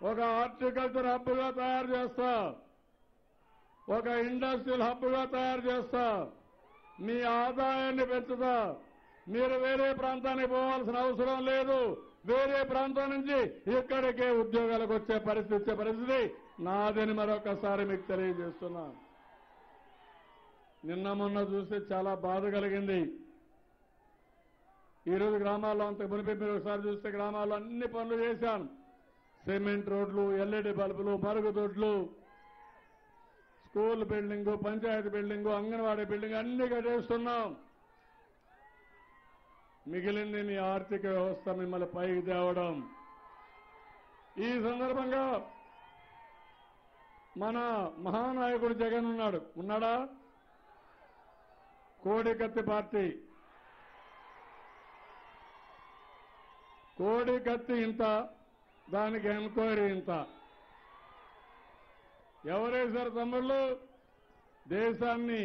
ఒక హార్టికల్చర్ హబ్గా తయారు చేస్తా, ఒక ఇండస్ట్రియల్ హబ్గా తయారు చేస్తా, మీ ఆదాయాన్ని పెంచుతా. మీరు వేరే ప్రాంతానికి పోవాల్సిన అవసరం లేదు. వేరే ప్రాంతం నుంచి ఇక్కడికే ఉద్యోగాలకు వచ్చే పరిస్థితి నాదని మరొకసారి మీకు తెలియజేస్తున్నా. నిన్న మొన్న చూస్తే చాలా బాధ కలిగింది. ఈరోజు గ్రామాల్లో అంత మునిపి మీరు ఒకసారి చూస్తే గ్రామాల్లో అన్ని పనులు చేశాను. సిమెంట్ రోడ్లు, ఎల్ఈడి బల్బులు, మరుగుదొడ్లు, school building, panchayat building, anganwadi building అన్ని కట్టేస్తున్నాం. మిగిలింది మీ ఆర్థిక వ్యవస్థ మిమ్మల్ని పైకి తేవడం. ఈ సందర్భంగా మన మహానాయకుడు జగన్ ఉన్నాడా? కోడికత్తి పార్టీ. కోడికత్తి ఇంత, దానికి ఎంక్వైరీ ఇంత. ఎవరేశారు తమ్ముళ్ళు? దేశాన్ని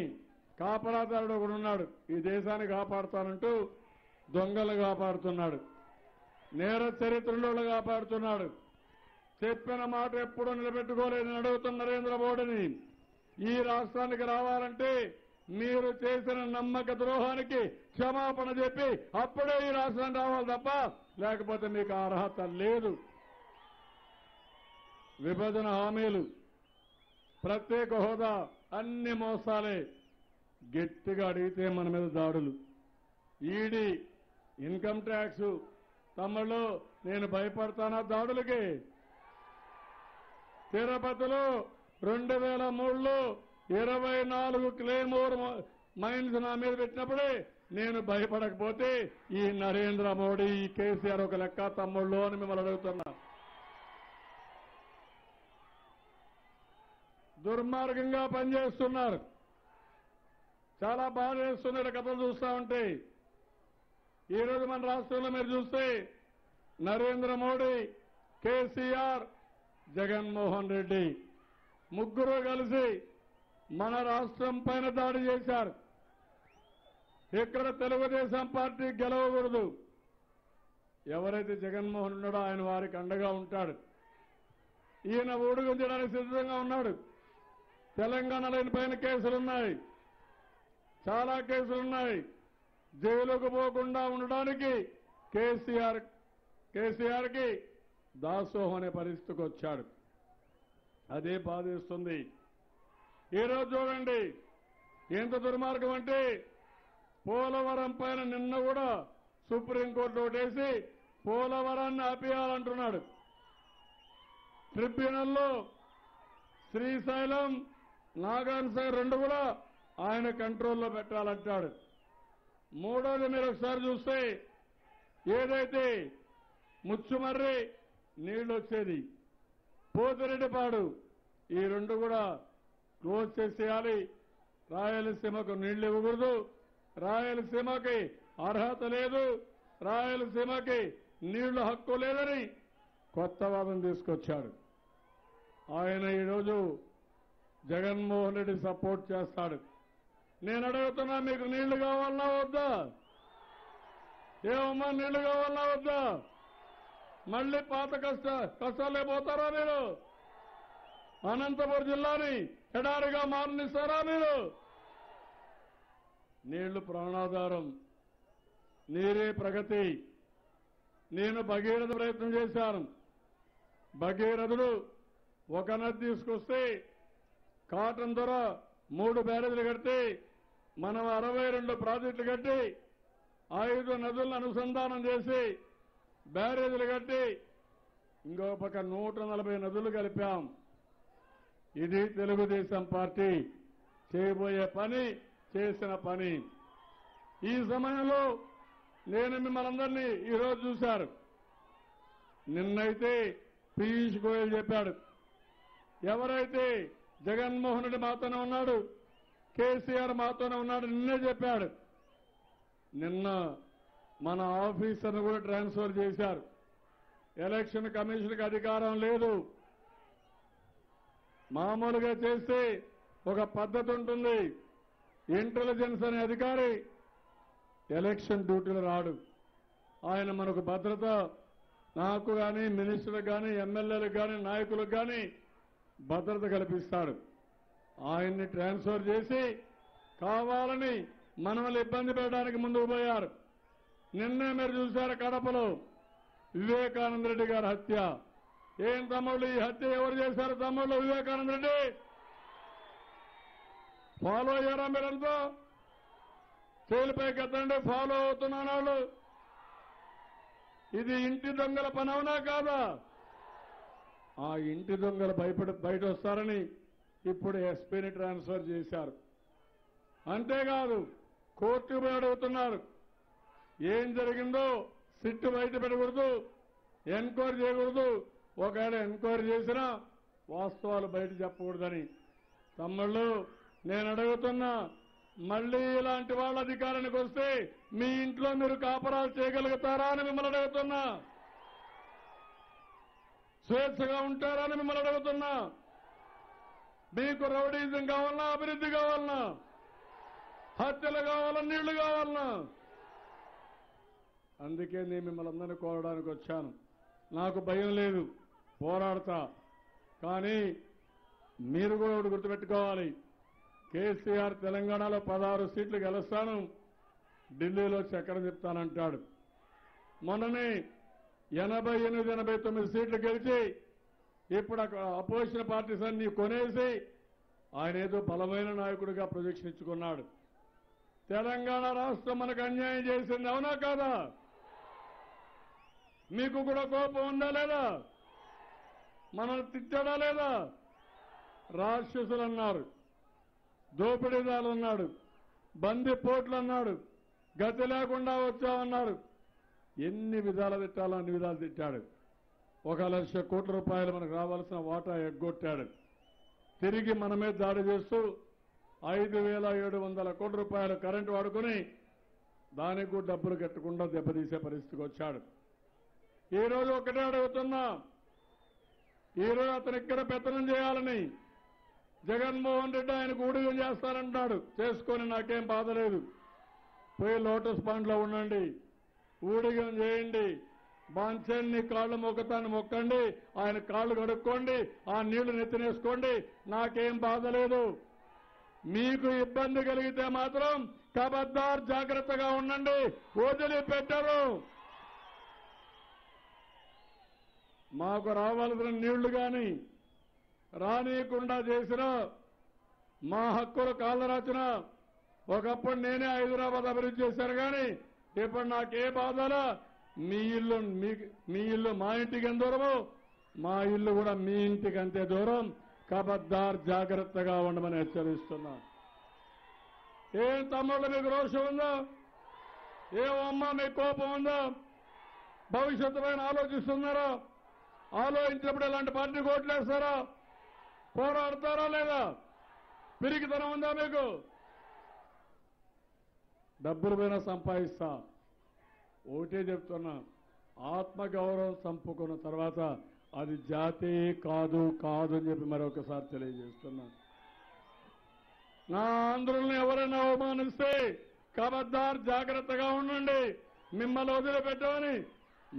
కాపలాదారుడు ఒకడు ఉన్నాడు. ఈ దేశాన్ని కాపాడుతానంటూ దొంగలు కాపాడుతున్నాడు, నేర చరిత్రలో కాపాడుతున్నాడు. చెప్పిన మాట ఎప్పుడూ నిలబెట్టుకోలేదని అడుగుతున్న నరేంద్ర మోడీని. ఈ రాష్ట్రానికి రావాలంటే మీరు చేసిన నమ్మక ద్రోహానికి క్షమాపణ చెప్పి అప్పుడే ఈ రాష్ట్రానికి రావాలి తప్ప లేకపోతే మీకు అర్హత లేదు. విభజన హామీలు, ప్రత్యేక హోదా అన్ని మోసాలే. గట్టిగా అడిగితే మన మీద దాడులు. ED, income tax. తమ్ముళ్ళు, నేను భయపడతానా దాడులకి? తిరుపతిలో 2003లో 24 క్లేమోర్ మైన్స్ నా మీద పెట్టినప్పుడే నేను భయపడకపోతే ఈ నరేంద్ర మోడీ, ఈ కేసీఆర్ ఒక లెక్క తమ్ముళ్ళు అని మిమ్మల్ని అడుగుతున్నా. దుర్మార్గంగా పనిచేస్తున్నారు. చాలా బాధ చేస్తున్నారు కథలు చూస్తా ఉంటే. ఈరోజు మన రాష్ట్రంలో మీరు చూస్తే నరేంద్ర మోడీ, కేసీఆర్, జగన్మోహన్ రెడ్డి ముగ్గురు కలిసి మన రాష్ట్రం పైన దాడి చేశారు. ఇక్కడ తెలుగుదేశం పార్టీ గెలవకూడదు. ఎవరైతే జగన్మోహన్ ఉన్నాడో ఆయన వారికి అండగా ఉంటాడు. ఈయన ఊడుగుంచడానికి సిద్ధంగా ఉన్నాడు. తెలంగాణలో పైన కేసులున్నాయి, చాలా కేసులున్నాయి. జైలుకు పోకుండా ఉండడానికి కేసీఆర్కి దాసోహం అనే పరిస్థితికి వచ్చాడు. అదే బాధిస్తుంది. ఈరోజు చూడండి ఎంత దుర్మార్గం అంటే, పోలవరం పైన నిన్న కూడా సుప్రీంకోర్టు ఒకటేసి పోలవరాన్ని ఆపేయాలంటున్నాడు. ట్రిబ్యునల్లో శ్రీశైలం, నాగార్జున సాగర్ రెండు కూడా ఆయన కంట్రోల్లో పెట్టాలంటాడు. మూడోది మీరు ఒకసారి చూస్తే ఏదైతే ముచ్చుమర్రి నీళ్లు వచ్చేది, పోతిరెడ్డిపాడు, ఈ రెండు కూడా క్లోజ్ చేసేయాలి. రాయలసీమకు నీళ్లు ఇవ్వకూడదు, రాయలసీమకి అర్హత లేదు, రాయలసీమకి నీళ్లు హక్కు లేదని కొత్త వాదన తీసుకొచ్చాడు. ఆయన ఈరోజు జగన్మోహన్ రెడ్డి సపోర్ట్ చేస్తాడు. నేను అడుగుతున్నా, మీకు నీళ్లు కావాలన్నా వద్దా? ఏమమ్మా, నీళ్లు కావాలన్నా వద్దా? మళ్లీ పాత కష్టాలే పోతారా మీరు? అనంతపురం జిల్లాని ఎడారిగా మారనిస్తారా మీరు? నీళ్లు ప్రాణాధారం, నీరే ప్రగతి. నేను భగీరథ ప్రయత్నం చేశాను. భగీరథుడు ఒక నది తీసుకొస్తే కాటన్ ధర 3 బ్యారేజీలు కడితే మనం 62 ప్రాజెక్టులు కట్టి 5 నదులను అనుసంధానం చేసి బ్యారేజీలు కట్టి ఇంకో పక్క 140 నదులు కలిపాం. ఇది తెలుగుదేశం పార్టీ చేయబోయే పని, చేసిన పని. ఈ సమయంలో నేను మిమ్మల్ని అందరినీ ఈరోజు చూశారు. నిన్నైతే పీయూష్ గోయల్ చెప్పాడు, ఎవరైతే జగన్మోహన్ రెడ్డి మాతోనే ఉన్నాడు, కేసీఆర్ మాతోనే ఉన్నాడు, నిన్నే చెప్పాడు. నిన్న మన ఆఫీసర్ను కూడా ట్రాన్స్ఫర్ చేశారు. ఎలక్షన్ కమిషన్కి అధికారం లేదు. మామూలుగా చేస్తే ఒక పద్ధతి ఉంటుంది. ఇంటెలిజెన్స్ అనే అధికారి ఎలక్షన్ డ్యూటీలో రాడు. ఆయన మనకు భద్రత, నాకు కానీ, మినిస్టర్లకు కానీ, ఎమ్మెల్యేలకు కానీ, నాయకులకు కానీ భద్రత కల్పిస్తాడు. ఆయన్ని ట్రాన్స్ఫర్ చేసి కావాలని మనల్ని ఇబ్బంది పెట్టడానికి ముందుకు పోయారు. నిన్నే మీరు చూశారు కడపలో వివేకానంద రెడ్డి గారి హత్య. ఏం తమ్ముళ్ళు, ఈ హత్య ఎవరు చేశారు తమ్ముళ్ళు? వివేకానంద రెడ్డి ఫాలో అయ్యారా మీరంతా? చేలిపైకి ఎత్తండి, ఫాలో అవుతున్నాను వాళ్ళు. ఇది ఇంటి దొంగల పని అవునా కాదా? ఆ ఇంటి దొంగలు బయట వస్తారని ఇప్పుడు ఎస్పీని ట్రాన్స్ఫర్ చేశారు. అంతేకాదు కోర్టుకు పోయి అడుగుతున్నారు. ఏం జరిగిందో సిట్టు బయట పెట్టకూడదు, ఎంక్వైరీ చేయకూడదు, ఒకవేళ ఎంక్వైరీ చేసినా వాస్తవాలు బయట చెప్పకూడదని. తమ్ముళ్ళు, నేను అడుగుతున్నా, మళ్లీ ఇలాంటి వాళ్ళ అధికారానికి వస్తే మీ ఇంట్లో మీరు కాపరాలు చేయగలుగుతారా అని మిమ్మల్ని అడుగుతున్నా. స్వేచ్ఛగా ఉంటారా అని మిమ్మల్ని అడుగుతున్నా. మీకు రౌడీజం కావాలన్నా, అభివృద్ధి కావాలన్నా, హత్యలు కావాలన్నా, నీళ్లు కావాలన్నా? అందుకే నేను మిమ్మల్ని అందరినీ కోరడానికి వచ్చాను. నాకు భయం లేదు, పోరాడతా. కానీ మీరు కూడా ఒకటి గుర్తుపెట్టుకోవాలి, కేసీఆర్ తెలంగాణలో 16 సీట్లు గెలుస్తాను, ఢిల్లీలో చక్రం చెప్తానంటాడు. మొన్ననే 88, 89 సీట్లు గెలిచి ఇప్పుడు అపోజిషన్ పార్టీస్ అన్ని కొనేసి ఆయన ఏదో బలమైన నాయకుడిగా ప్రొజెక్షన్ ఇచ్చుకున్నాడు. తెలంగాణ రాష్ట్రం మనకు అన్యాయం చేసింది, అవునా కాదా? మీకు కూడా కోపం ఉందా లేదా? మనల్ని తిట్టాడా లేదా? రాక్షసులు అన్నారు, దోపిడీదారులు అన్నాడు, బందిపోట్లు అన్నాడు, గతి లేకుండా వచ్చామన్నారు. ఎన్ని విధాలు తిట్టాలో అన్ని విధాలు తిట్టాడు. 1,00,000 కోట్ల రూపాయలు మనకు రావాల్సిన వాటా ఎగ్గొట్టాడు. తిరిగి మనమే దాడి చేస్తూ 5,700 కోట్ల రూపాయలు కరెంటు వాడుకుని దానికి కూడా డబ్బులు కట్టకుండా దెబ్బతీసే పరిస్థితికి వచ్చాడు. ఈరోజు ఒకటే అడుగుతున్నా, ఈరోజు అతను ఇక్కడ పెత్తనం చేయాలని జగన్మోహన్ రెడ్డి ఆయనకు ఊడిగం చేస్తానంటున్నాడు. చేసుకొని నాకేం బాధ లేదు, పోయి లోటస్ పాండ్లో ఉండండి, ఊడిగం చేయండి, బాంఛన్ని కాళ్ళు మొక్కతాన్ని మొక్కండి, ఆయన కాళ్ళు కడుక్కోండి, ఆ నీళ్లు నెత్తినేసుకోండి, నాకేం బాధ లేదు. మీకు ఇబ్బంది కలిగితే మాత్రం ఖబర్దార్ జాగ్రత్తగా ఉండండి, వదిలిపెట్టరు. మాకు రావాల్సిన నీళ్లు కానీ రానియకుండా చేసిన, మా హక్కులు కాళ్ళరాచిన, ఒకప్పుడు నేనే హైదరాబాద్ అభివృద్ధి చేశాను కానీ ఇప్పుడు నాకే బాధలా. మీ ఇల్లు మా ఇంటికి ఎంత దూరమో మా ఇల్లు కూడా మీ ఇంటికి అంతే దూరం. ఖబర్దార్ జాగ్రత్తగా ఉండమని హెచ్చరిస్తున్నా. ఏం తమ్ముళ్ళు మీకు రోషం ఉందా? ఏమమ్మా మీకు కోపం ఉందా? భవిష్యత్తు పైన ఆలోచిస్తున్నారా? ఆలోచించినప్పుడు ఇలాంటి పార్టీకి ఓట్లేస్తారా? పోరాడతారా లేదా? పిరికితనం ఉందా మీకు? డబ్బులు పైన సంపాదిస్తా. ఒకటే చెప్తున్నా, ఆత్మగౌరవం చంపుకున్న తర్వాత అది జాతి కాదు అని చెప్పి మరొకసారి తెలియజేస్తున్నా. నా ఆంధ్రుల్ని ఎవరైనా అవమానిస్తే ఖబర్దార్ జాగ్రత్తగా ఉండండి, మిమ్మల్ని వదిలిపెట్టమని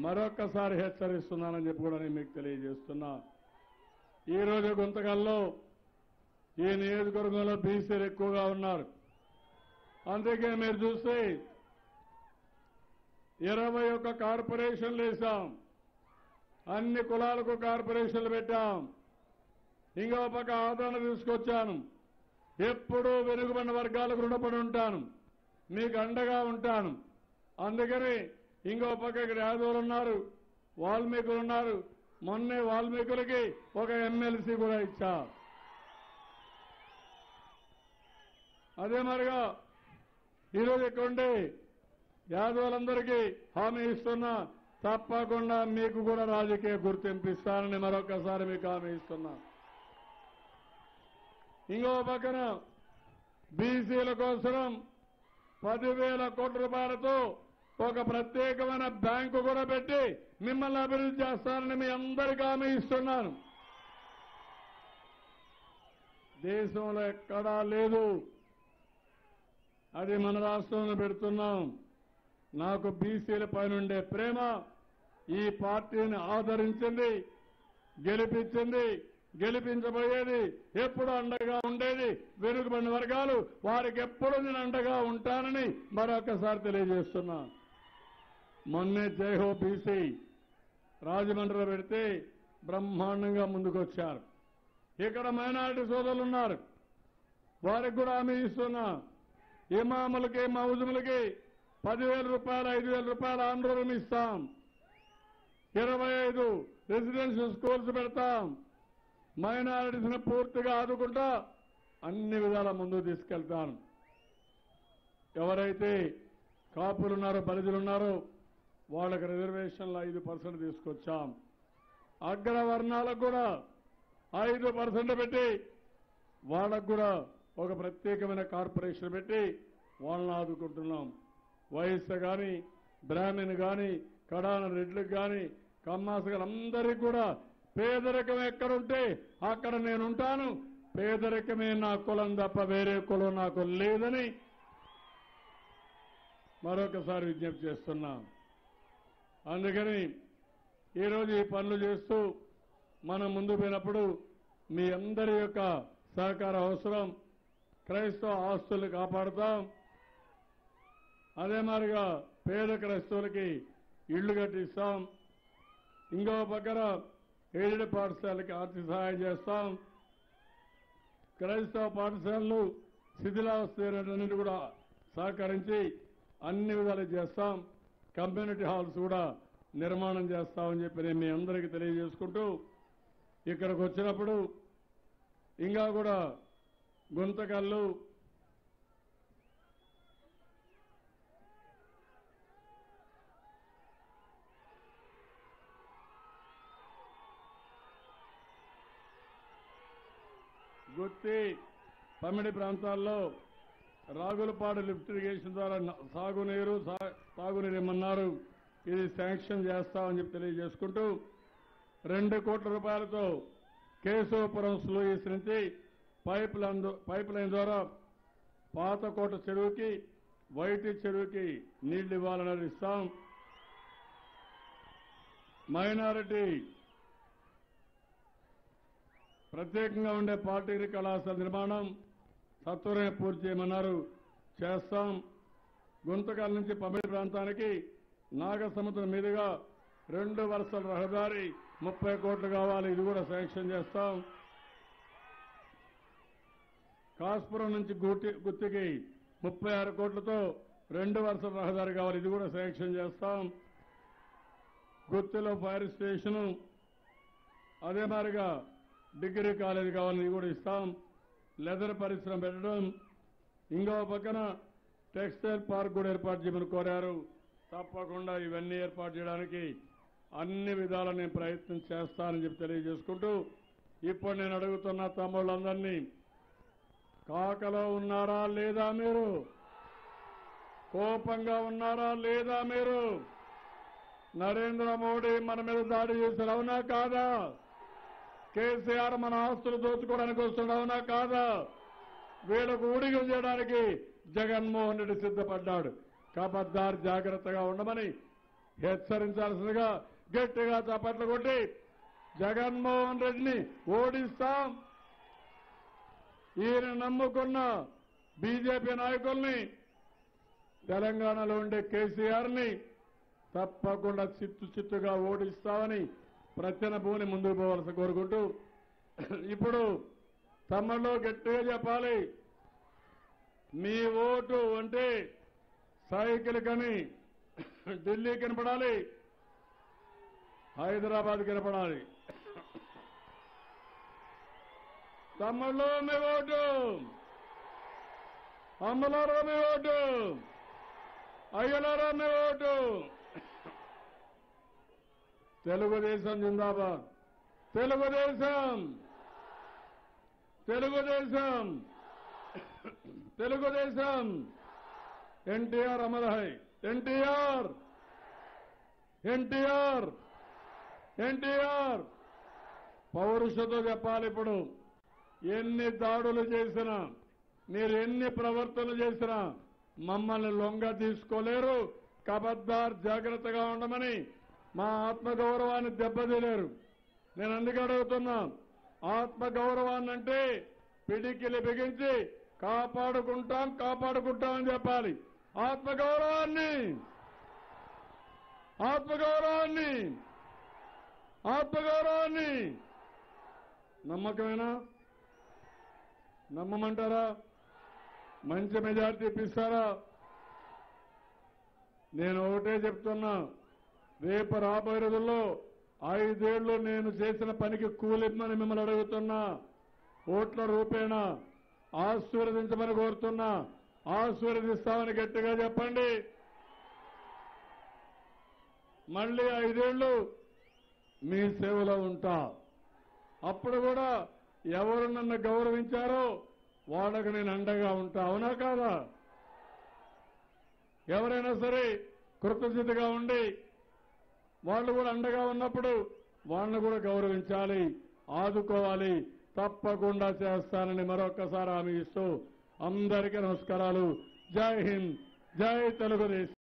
మరొకసారి హెచ్చరిస్తున్నానని చెప్పి కూడా నేను మీకు తెలియజేస్తున్నా. ఈరోజు గుంతకల్లో ఈ నియోజకవర్గంలో బీసీలు ఎక్కువగా ఉన్నారు. అందుకే మీరు చూస్తే 21 కార్పొరేషన్లు వేశాం, అన్ని కులాలకు కార్పొరేషన్లు పెట్టాం. ఇంకో పక్క ఆదరణ తీసుకొచ్చాను. ఎప్పుడూ వెనుకబడిన వర్గాలకు రుణపడి ఉంటాను, మీకు అండగా ఉంటాను. అందుకని ఇంకో పక్క ఇక్కడ యాదవులు ఉన్నారు, వాల్మీకులు ఉన్నారు. మొన్నే వాల్మీకులకి ఒక ఎమ్మెల్సీ కూడా ఇచ్చా. అదే మరిగా ఈరోజు ఇక్కడుండే యాదవులందరికీ హామీ ఇస్తున్నా, తప్పకుండా మీకు కూడా రాజకీయ గుర్తింపు ఇస్తానని మరొకసారి మీకు హామీ ఇస్తున్నా. ఇంకో పక్కన బీసీల కోసం 10,000 కోట్ల రూపాయలతో ఒక ప్రత్యేకమైన బ్యాంకు కూడా పెట్టి మిమ్మల్ని అభివృద్ధి చేస్తానని మీ అందరికీ హామీ ఇస్తున్నాను. దేశంలో ఎక్కడా లేదు, అది మన రాష్ట్రంలో పెడుతున్నాం. నాకు బీసీల పైనుండే ప్రేమ ఈ పార్టీని ఆదరించింది, గెలిపించింది, గెలిపించబోయేది, ఎప్పుడు అండగా ఉండేది వెనుకబడిన వర్గాలు, వారికి ఎప్పుడు నేను అండగా ఉంటానని మరొకసారి తెలియజేస్తున్నా. మొన్నే జైహో బీసీ రాజమండ్రిలో పెడితే బ్రహ్మాండంగా ముందుకొచ్చారు. ఇక్కడ మైనారిటీ సోదరులు ఉన్నారు, వారికి కూడా హామీ ఇస్తున్నా. ఇమాములకి మౌజుములకి 10,000 రూపాయలు 5,000 రూపాయల ఆందోళన ఇస్తాం. 25 రెసిడెన్షియల్ స్కూల్స్ పెడతాం. మైనారిటీస్ని పూర్తిగా ఆదుకుంటా అన్ని విధాల ముందుకు తీసుకెళ్తాను. ఎవరైతే కాపులున్నారో బలిజలున్నారో వాళ్ళకి రిజర్వేషన్లు 5% తీసుకొచ్చాం. అగ్రవర్ణాలకు కూడా 5% పెట్టి వాళ్ళకు కూడా ఒక ప్రత్యేకమైన కార్పొరేషన్ పెట్టి వాళ్ళని ఆదుకుంటున్నాం. వైశ్య కానీ, బ్రాహ్మణ్ కానీ, కడాన రెడ్లకు కానీ, కమ్మాస కానీ అందరికీ కూడా పేదరికం ఎక్కడుంటే అక్కడ నేనుంటాను. పేదరికమే నా కులం తప్ప వేరే కులం నాకు లేదని మరొకసారి విజ్ఞప్తి చేస్తున్నా. అందుకని ఈరోజు ఈ పనులు చేస్తూ మనం ముందు పోయినప్పుడు మీ అందరి యొక్క సహకారం అవసరం. క్రైస్తవ ఆస్తులు కాపాడుతాం. అదే మాదిరిగా పేద క్రైస్తవులకి ఇళ్లు కట్టిస్తాం. ఇంకో పక్కన ఎయిడెడ్ పాఠశాలకి ఆర్థిక సహాయం చేస్తాం. క్రైస్తవ పాఠశాలలు శిథిలావస్థ కూడా సహకరించి అన్ని విధాలు చేస్తాం. కమ్యూనిటీ హాల్స్ కూడా నిర్మాణం చేస్తామని చెప్పి నేను మీ అందరికీ తెలియజేసుకుంటూ ఇక్కడికి వచ్చినప్పుడు ఇంకా కూడా గుంతకల్లు, గుత్తి, పమిడి ప్రాంతాల్లో రాగులపాడు లిఫ్ట్ ఇరిగేషన్ ద్వారా తాగునీరు ఇమ్మన్నారు. ఇది శాంక్షన్ చేస్తామని చెప్పి తెలియజేసుకుంటూ 2 కోట్ల రూపాయలతో కేశవపురం స్లూయిస్ నుంచి పైప్ లైన్ ద్వారా పాతకోట చెరువుకి, వైటి చెరువుకి నీళ్లు ఇవ్వాలని ఇస్తాం. మైనారిటీ ప్రత్యేకంగా ఉండే పాలిటెక్నిక్ కళాశాల నిర్మాణం సత్వరమే పూర్తి చేయమన్నారు, చేస్తాం. గుంతకల్ నుంచి పమిడి ప్రాంతానికి నాగసముద్రం మీదుగా 2 వరుసల రహదారి 30 కోట్లు కావాలి, ఇది కూడా శాంక్షన్ చేస్తాం. కాస్పురం నుంచి గుత్తికి 36 కోట్లతో 2 వరుసల రహదారి కావాలి, ఇది కూడా శాంక్షన్ చేస్తాం. గుత్తిలో ఫైర్ స్టేషను, అదే మాదిరిగా డిగ్రీ కాలేజీ కావాలని ఇది కూడా ఇస్తాం. లెదర్ పరిశ్రమ పెట్టడం, ఇంకో పక్కన టెక్స్టైల్ పార్క్ కూడా ఏర్పాటు చేయమని కోరారు. తప్పకుండా ఇవన్నీ ఏర్పాటు చేయడానికి అన్ని విధాలా నేను ప్రయత్నం చేస్తానని చెప్పి తెలియజేసుకుంటూ ఇప్పుడు నేను అడుగుతున్న తమ్ముళ్ళందరినీ, కాకలో ఉన్నారా లేదా మీరు? కోపంగా ఉన్నారా లేదా మీరు? నరేంద్ర మోడీ మన మీద దాడి చేశారు, అవునా కాదా? కేసీఆర్ మన ఆస్తులు దోచుకోవడానికి వస్తున్నాడు, అవునా కాదా? వీళ్ళకు ఊడిగం చేయడానికి జగన్మోహన్ రెడ్డి సిద్ధపడ్డాడు. కబద్దార్ జాగ్రత్తగా ఉండమని హెచ్చరించాల్సిందిగా గట్టిగా చప్పట్లు కొట్టి జగన్మోహన్ రెడ్డిని ఓడిస్తాం. ఈయన నమ్ముకున్న బీజేపీ నాయకుల్ని, తెలంగాణలో ఉండే కేసీఆర్ని తప్పకుండా చిత్తుగా ఓడిస్తామని ప్రచన భూమిని ముందుకు పోవాల్సి కోరుకుంటూ ఇప్పుడు తమలో గట్టిగా చెప్పాలి. మీ ఓటు అంటే సైకిల్ కని ఢిల్లీ కనపడాలి, హైదరాబాద్ కనపడాలి. తమ్ముళ్ళు మీ ఓటు, అమ్మలారా మీ ఓటు, అయ్యలారా మీ ఓటు. తెలుగుదేశం జిందాబాద్, తెలుగుదేశం, తెలుగుదేశం, తెలుగుదేశం. ఎన్టీఆర్ అమర్ హై, ఎన్టీఆర్, ఎన్టీఆర్, ఎన్టీఆర్. పౌరుషతో చెప్పాలి. ఇప్పుడు ఎన్ని దాడులు చేసినా, మీరు ఎన్ని ప్రవర్తనలు చేసినా మమ్మల్ని లొంగ తీసుకోలేరు, కబద్దార్ జాగ్రత్తగా ఉండమని మా ఆత్మగౌరవాన్ని దెబ్బతీలేరు. నేను అందుకే అడుగుతున్నా, ఆత్మగౌరవాన్నంటే పిడికిలి బిగించి కాపాడుకుంటామని చెప్పాలి. ఆత్మగౌరవాన్ని ఆత్మగౌరవాన్ని ఆత్మగౌరవాన్ని నమ్మకమేనా? నమ్మమంటారా? మంచి మెజార్టీ ఇప్పిస్తారా? నేను ఒకటే చెప్తున్నా, రేపు రాబోయే రోజుల్లో 5 ఏళ్లు నేను చేసిన పనికి కూలిమ్మని మిమ్మల్ని అడుగుతున్నా. ఓట్ల రూపేణా ఆశీర్వదించమని కోరుతున్నా. ఆశీర్వదిస్తామని గట్టిగా చెప్పండి. మళ్ళీ 5 ఏళ్లు మీ సేవలో ఉంటా. అప్పుడు కూడా ఎవరు నన్ను గౌరవించారో వాళ్ళకు నేను అండగా ఉంటా. అవునా కాదా? ఎవరైనా సరే కృతజ్ఞతగా ఉండి వాళ్ళు కూడా అండగా ఉన్నప్పుడు వాళ్ళని కూడా గౌరవించాలి, ఆదుకోవాలి. తప్పకుండా చేస్తానని మరొక్కసారి హామీ ఇస్తూ అందరికీ నమస్కారాలు. జై హింద్, జై తెలుగుదేశం.